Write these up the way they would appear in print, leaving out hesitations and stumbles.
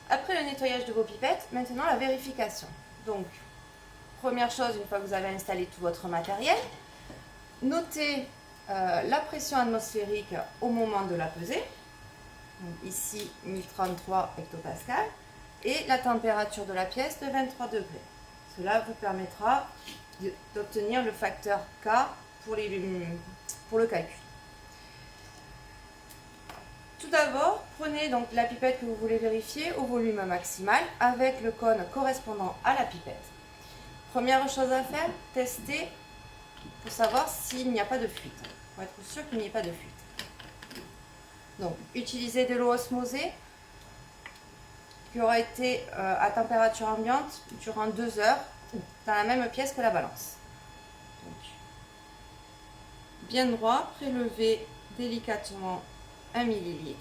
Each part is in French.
Après le nettoyage de vos pipettes, maintenant la vérification. Donc, première chose, une fois que vous avez installé tout votre matériel, notez la pression atmosphérique au moment de la pesée. Donc ici, 1033 hectopascales. Et la température de la pièce de 23 degrés. Cela vous permettra d'obtenir le facteur K pour le calcul. Tout d'abord, prenez donc la pipette que vous voulez vérifier au volume maximal avec le cône correspondant à la pipette. Première chose à faire, tester pour savoir s'il n'y a pas de fuite, pour être sûr qu'il n'y ait pas de fuite. Donc, utilisez de l'eau osmosée qui aura été à température ambiante durant 2 heures dans la même pièce que la balance. Donc, bien droit, prélevez délicatement 1 ml.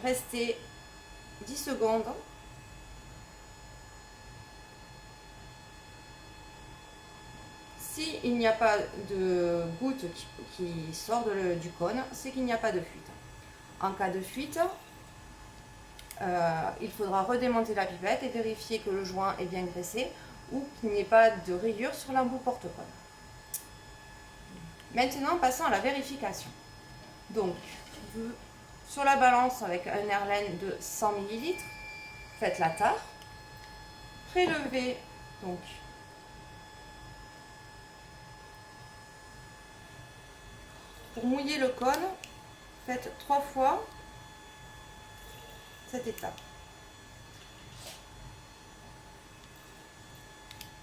Restez 10 secondes. S'il n'y a pas de goutte qui sort du cône, c'est qu'il n'y a pas de fuite. En cas de fuite, il faudra redémonter la pipette et vérifier que le joint est bien graissé ou qu'il n'y ait pas de rayures sur l'embout porte-cône. Maintenant, passons à la vérification. Donc, sur la balance avec un Erlen de 100 ml, faites la tare, prélevez donc pour mouiller le cône, faites 3 fois cette étape.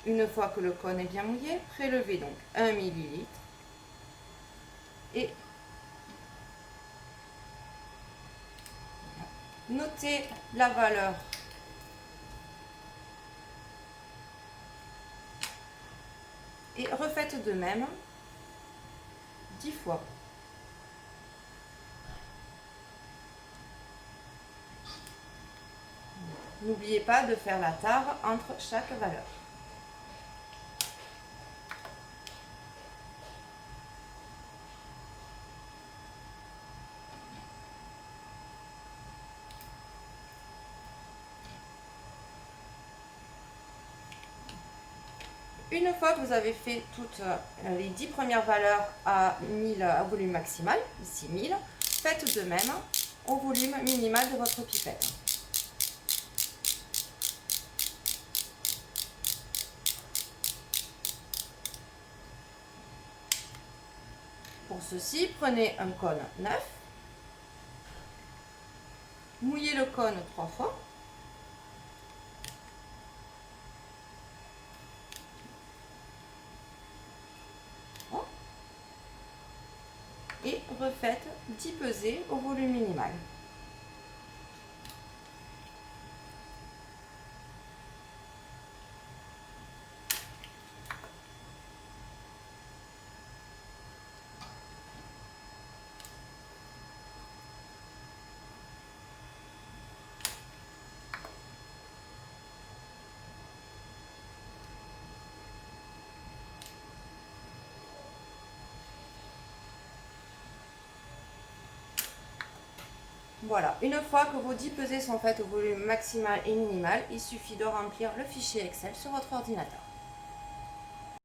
Une fois que le cône est bien mouillé, prélevez donc 1 ml et notez la valeur et refaites de même 10 fois. N'oubliez pas de faire la tare entre chaque valeur. Une fois que vous avez fait toutes les 10 premières valeurs à volume maximal, ici 1000, faites de même au volume minimal de votre pipette. Pour ceci, prenez un cône neuf, mouillez le cône 3 fois, et refaites 10 pesées au volume minimal. Voilà, une fois que vos 10 pesées sont faites au volume maximal et minimal, il suffit de remplir le fichier Excel sur votre ordinateur.